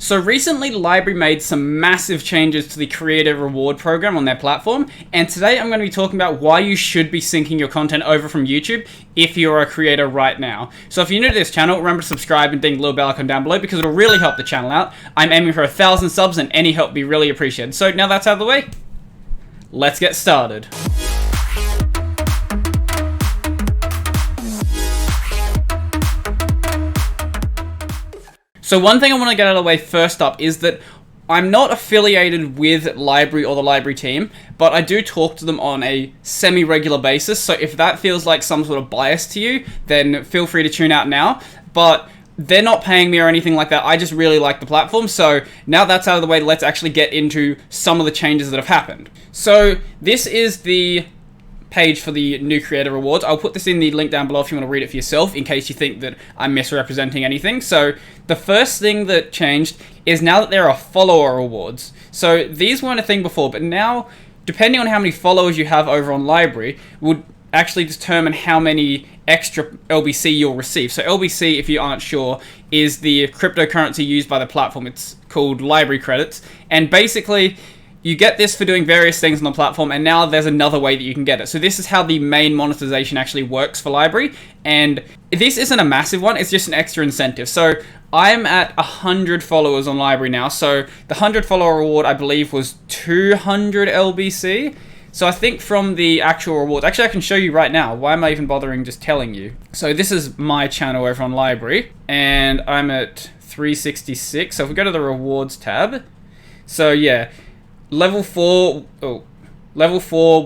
So recently, LBRY made some massive changes to the creator reward program on their platform, and today I'm going to be talking about why you should be syncing your content over from YouTube if you're a creator right now. So if you're new to this channel, remember to subscribe and ding the little bell icon down below because it'll really help the channel out. I'm aiming for 1,000 subs and any help would be really appreciated. So now that's out of the way, let's get started. So one thing I want to get out of the way first up is that I'm not affiliated with LBRY or the LBRY team, but I do talk to them on a semi-regular basis, so if that feels like some sort of bias to you, then feel free to tune out now. But they're not paying me or anything like that, I just really like the platform, so now that's out of the way, let's actually get into some of the changes that have happened. So this is the page for the new creator rewards. I'll put this in the link down below if you want to read it for yourself in case you think that I'm misrepresenting anything. So the first thing that changed is now that there are follower rewards. So these weren't a thing before, but now depending on how many followers you have over on LBRY would actually determine how many extra LBC you'll receive. So LBC, if you aren't sure, is the cryptocurrency used by the platform. It's called LBRY credits, and basically you get this for doing various things on the platform, and now there's another way that you can get it. So this is how the main monetization actually works for LBRY, and this isn't a massive one, it's just an extra incentive. So I'm at 100 followers on LBRY now, so the 100 follower reward I believe was 200 LBC. So I think from the actual rewards, actually I can show you right now, why am I even bothering just telling you? So this is my channel over on LBRY, and I'm at 366, so if we go to the rewards tab, so yeah, Level 4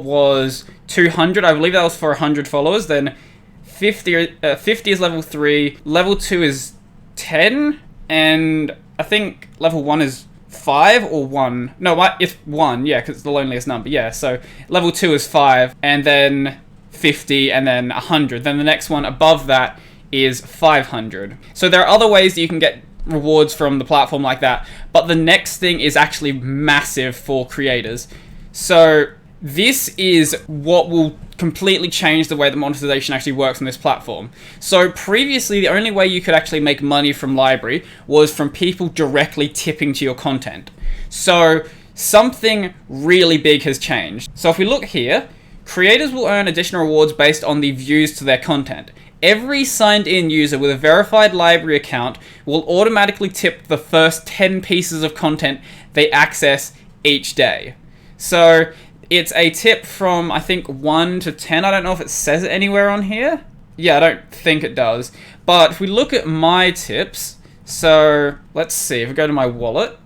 was 200, I believe that was for 100 followers, then 50 is level 3, level 2 is 10, and I think level 1 is 5 or 1, no, it's 1, yeah, because it's the loneliest number, yeah, so level 2 is 5, and then 50, and then 100, then the next one above that is 500. So there are other ways that you can get rewards from the platform like that, but the next thing is actually massive for creators. So this is what will completely change the way that monetization actually works on this platform. So previously the only way you could actually make money from LBRY was from people directly tipping to your content. So something really big has changed. So if we look here, creators will earn additional rewards based on the views to their content. Every signed-in user with a verified LBRY account will automatically tip the first 10 pieces of content they access each day. So it's a tip from, I think, 1 to 10. I don't know if it says it anywhere on here. Yeah, I don't think it does. But if we look at my tips, so let's see, if we go to my wallet,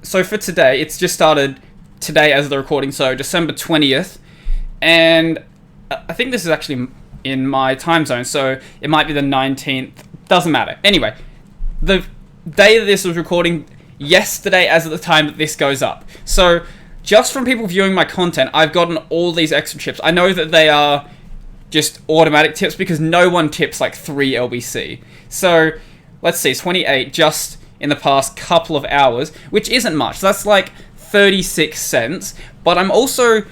so for today, it's just started today as of the recording, so December 20th, and I think this is actually in my time zone, so it might be the 19th. Doesn't matter. Anyway, the day that this was recording, yesterday as of the time that this goes up. So just from people viewing my content, I've gotten all these extra tips. I know that they are just automatic tips because no one tips like 3 LBC. So let's see, 28 just in the past couple of hours, which isn't much. That's like 36 cents. But I'm also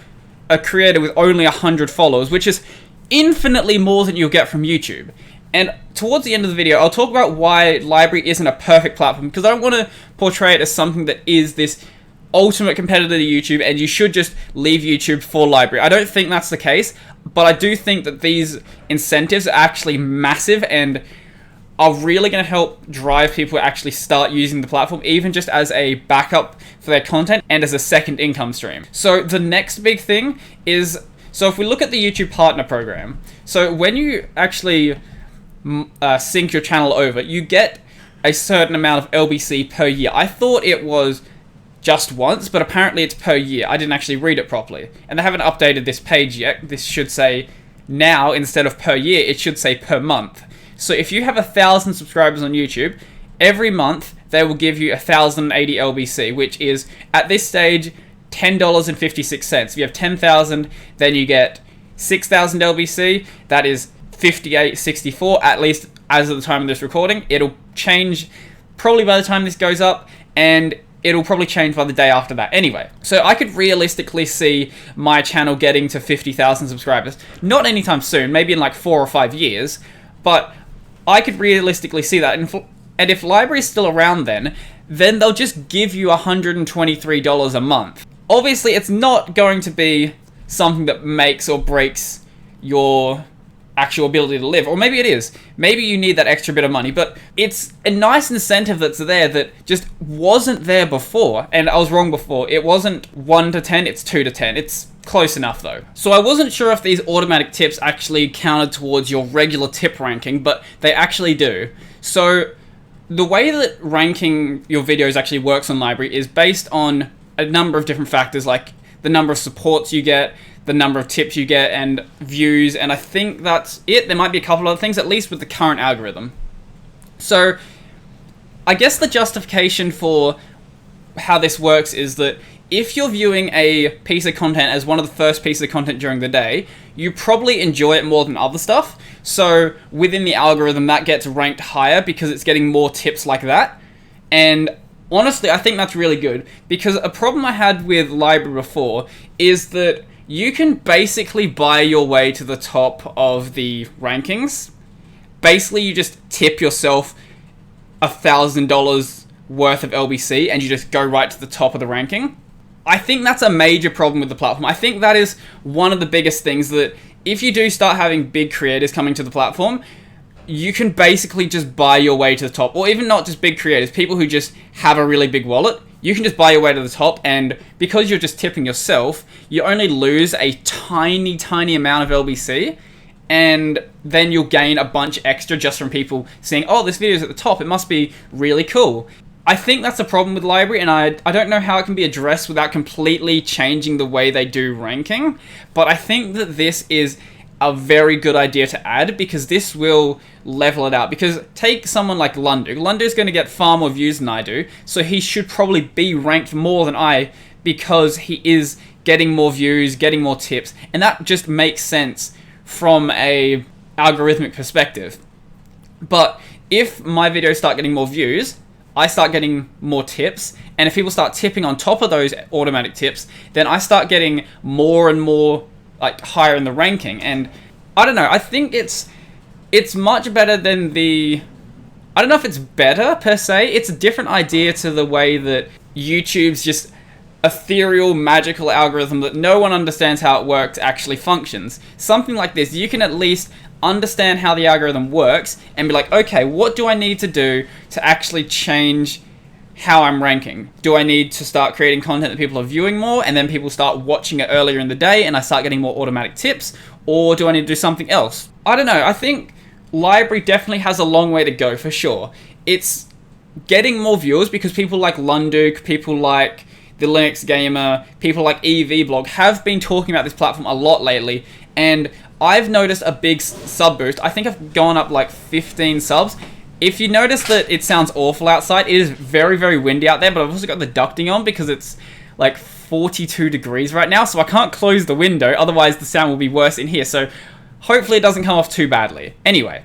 a creator with only 100 followers, which is infinitely more than you'll get from YouTube. And towards the end of the video, I'll talk about why LBRY isn't a perfect platform, because I don't want to portray it as something that is this ultimate competitor to YouTube and you should just leave YouTube for LBRY. I don't think that's the case, but I do think that these incentives are actually massive and are really going to help drive people to actually start using the platform, even just as a backup for their content and as a second income stream. So the next big thing is, so if we look at the YouTube Partner Program, so when you actually sync your channel over, you get a certain amount of LBC per year. I thought it was just once, but apparently it's per year. I didn't actually read it properly. And they haven't updated this page yet. This should say now, instead of per year, it should say per month. So if you have 1,000 subscribers on YouTube, every month they will give you 1,080 LBC, which is, at this stage, $10.56. If you have 10,000, then you get 6,000 LBC. That is $58.64, at least as of the time of this recording. It'll change probably by the time this goes up, and it'll probably change by the day after that. Anyway, so I could realistically see my channel getting to 50,000 subscribers. Not anytime soon, maybe in like 4 or 5 years, but I could realistically see that. And And if LBRY is still around then they'll just give you $123 a month. Obviously, it's not going to be something that makes or breaks your actual ability to live. Or maybe it is. Maybe you need that extra bit of money, but it's a nice incentive that's there that just wasn't there before. And I was wrong before. It wasn't 1 to 10, it's 2 to 10. It's close enough though. So I wasn't sure if these automatic tips actually counted towards your regular tip ranking, but they actually do. So the way that ranking your videos actually works on LBRY is based on a number of different factors, like the number of supports you get, the number of tips you get, and views, and I think that's it. There might be a couple other things, at least with the current algorithm. So I guess the justification for how this works is that if you're viewing a piece of content as one of the first pieces of content during the day, you probably enjoy it more than other stuff. So within the algorithm, that gets ranked higher because it's getting more tips like that. And honestly, I think that's really good, because a problem I had with LBRY before is that you can basically buy your way to the top of the rankings. Basically, you just tip yourself $1,000 worth of LBC and you just go right to the top of the ranking. I think that's a major problem with the platform. I think that is one of the biggest things, that if you do start having big creators coming to the platform, you can basically just buy your way to the top. Or even not just big creators, people who just have a really big wallet, you can just buy your way to the top, and because you're just tipping yourself, you only lose a tiny, tiny amount of LBC, and then you'll gain a bunch extra just from people seeing, oh, this video's at the top, it must be really cool. I think that's a problem with LBRY, and I don't know how it can be addressed without completely changing the way they do ranking, but I think that this is a very good idea to add, because this will level it out. Because take someone like Lundu. Lundu's going to get far more views than I do, so he should probably be ranked more than I, because he is getting more views, getting more tips, and that just makes sense from a algorithmic perspective. But if my videos start getting more views, I start getting more tips, and if people start tipping on top of those automatic tips, then I start getting more and more, like, higher in the ranking. And I don't know, I think it's much better than the... I don't know if it's better per se. It's a different idea to the way that YouTube's just ethereal, magical algorithm that no one understands how it works actually functions. Something like this, you can at least understand how the algorithm works and be like, okay, what do I need to do to actually change how I'm ranking? Do I need to start creating content that people are viewing more, and then people start watching it earlier in the day and I start getting more automatic tips? Or do I need to do something else? I don't know. I think LBRY definitely has a long way to go, for sure. It's getting more viewers because people like Lunduk, people like the Linux Gamer, people like EV Blog have been talking about this platform a lot lately, and I've noticed a big sub boost. I think I've gone up like 15 subs. If you notice that it sounds awful outside, it is very, very windy out there, but I've also got the ducting on because it's like 42 degrees right now, so I can't close the window, otherwise the sound will be worse in here, so hopefully it doesn't come off too badly. Anyway,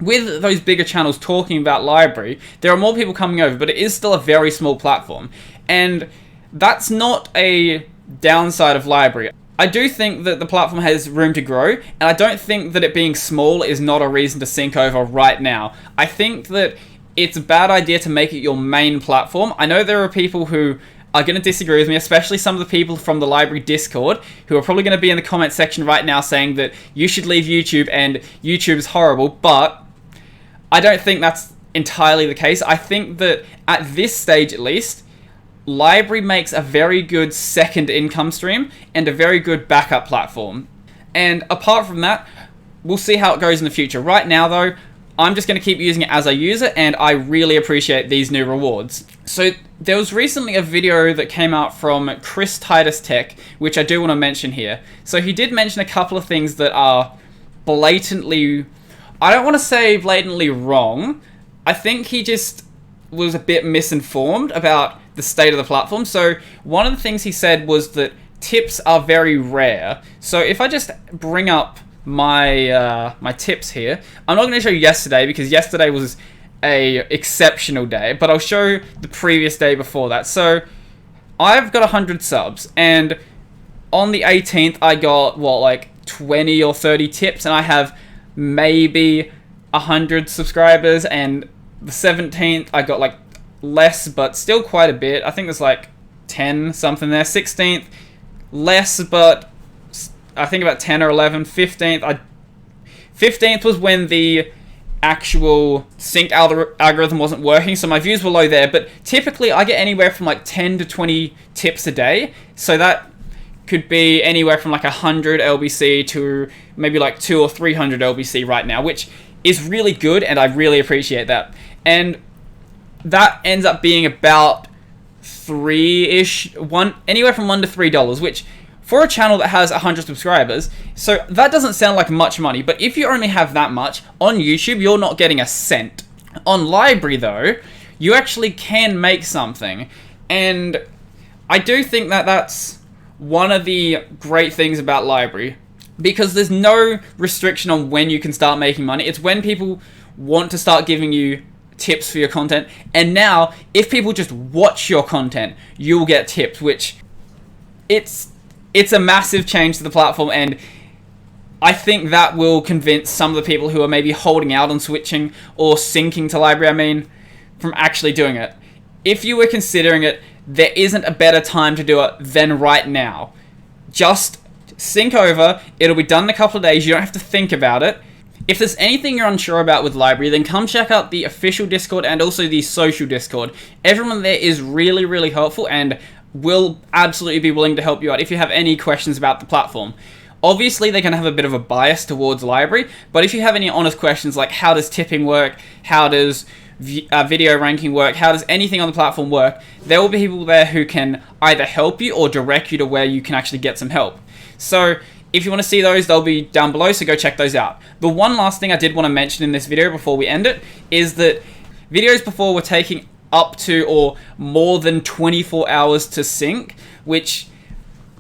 with those bigger channels talking about LBRY, there are more people coming over, but it is still a very small platform, and that's not a downside of LBRY. I do think that the platform has room to grow, and I don't think that it being small is not a reason to sink over right now. I think that it's a bad idea to make it your main platform. I know there are people who are going to disagree with me, especially some of the people from the LBRY Discord, who are probably going to be in the comment section right now saying that you should leave YouTube and YouTube is horrible, but I don't think that's entirely the case. I think that at this stage at least, LBRY makes a very good second income stream and a very good backup platform. And apart from that, we'll see how it goes in the future. Right now though, I'm just going to keep using it as I use it, and I really appreciate these new rewards. So there was recently a video that came out from Chris Titus Tech, which I do want to mention here. So he did mention a couple of things that are blatantly, I don't want to say blatantly wrong. I think he just was a bit misinformed about the state of the platform. So one of the things he said was that tips are very rare. So if I just bring up my my tips here, I'm not going to show you yesterday because yesterday was a exceptional day, but I'll show the previous day before that. So I've got 100 subs, and on the 18th I got what, like 20 or 30 tips, and I have maybe 100 subscribers, and The 17th, I got like less, but still quite a bit. I think there's like 10 something there. 16th, less, but I think about 10 or 11. 15th was when the actual sync algorithm wasn't working, so my views were low there. But typically I get anywhere from like 10 to 20 tips a day, so that could be anywhere from like 100 LBC to maybe like 200 or 300 LBC right now, which is really good, and I really appreciate that. And that ends up being about anywhere from $1 to $3, which for a channel that has 100 subscribers, so that doesn't sound like much money. But if you only have that much on YouTube, you're not getting a cent. On LBRY though, you actually can make something, and I do think that that's one of the great things about LBRY, because there's no restriction on when you can start making money. It's when people want to start giving you tips for your content. And now, if people just watch your content, you'll get tips, which it's a massive change to the platform, and I think that will convince some of the people who are maybe holding out on switching or syncing to LBRY, from actually doing it. If you were considering it, there isn't a better time to do it than right now. Just sync over, it'll be done in a couple of days, you don't have to think about it. If there's anything you're unsure about with LBRY, then come check out the official Discord and also the social Discord. Everyone there is really, really helpful and will absolutely be willing to help you out if you have any questions about the platform. Obviously, they can have a bit of a bias towards LBRY, but if you have any honest questions like how does tipping work, how does video ranking work, how does anything on the platform work, there will be people there who can either help you or direct you to where you can actually get some help. So if you want to see those, they'll be down below, so go check those out. The one last thing I did want to mention in this video before we end it is that videos before were taking up to or more than 24 hours to sync, which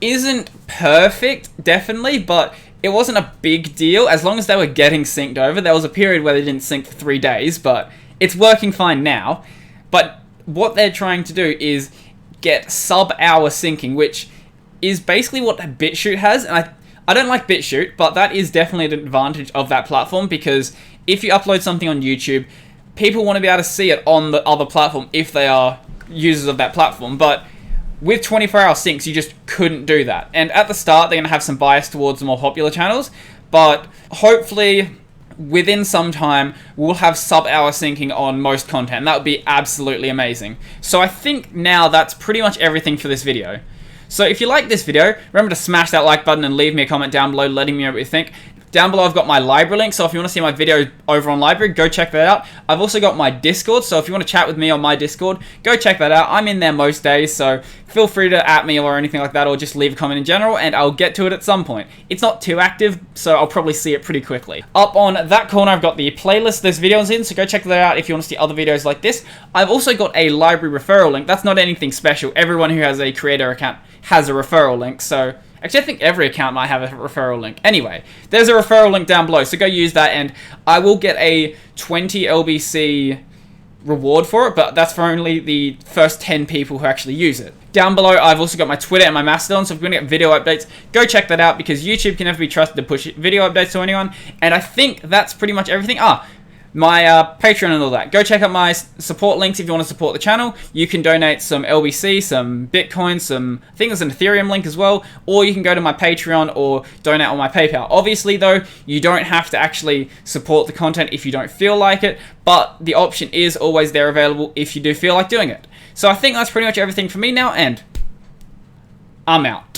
isn't perfect, definitely, but it wasn't a big deal as long as they were getting synced over. There was a period where they didn't sync for 3 days, but it's working fine now. But what they're trying to do is get sub-hour syncing, which is basically what BitChute has, and I don't like BitChute, but that is definitely an advantage of that platform, because if you upload something on YouTube, people want to be able to see it on the other platform if they are users of that platform. But with 24-hour syncs, you just couldn't do that. And at the start, they're going to have some bias towards the more popular channels, but hopefully within some time, we'll have sub-hour syncing on most content, and that would be absolutely amazing. So I think now that's pretty much everything for this video. So if you like this video, remember to smash that like button and leave me a comment down below letting me know what you think. Down below I've got my LBRY link, so if you want to see my video over on LBRY, go check that out. I've also got my Discord, so if you want to chat with me on my Discord, go check that out. I'm in there most days, so feel free to at me or anything like that, or just leave a comment in general, and I'll get to it at some point. It's not too active, so I'll probably see it pretty quickly. Up on that corner, I've got the playlist this video's in, so go check that out if you want to see other videos like this. I've also got a LBRY referral link. That's not anything special. Everyone who has a creator account has a referral link, so actually, I think every account might have a referral link. Anyway, there's a referral link down below, so go use that, and I will get a 20 LBC reward for it, but that's for only the first 10 people who actually use it. Down below, I've also got my Twitter and my Mastodon, so if you want to get video updates, go check that out, because YouTube can never be trusted to push video updates to anyone, and I think that's pretty much everything. My Patreon and all that. Go check out my support links if you want to support the channel. You can donate some LBC, some Bitcoin, I think there's an Ethereum link as well, or you can go to my Patreon or donate on my PayPal. Obviously though, you don't have to actually support the content if you don't feel like it, but the option is always there available if you do feel like doing it. So I think that's pretty much everything for me now, and I'm out.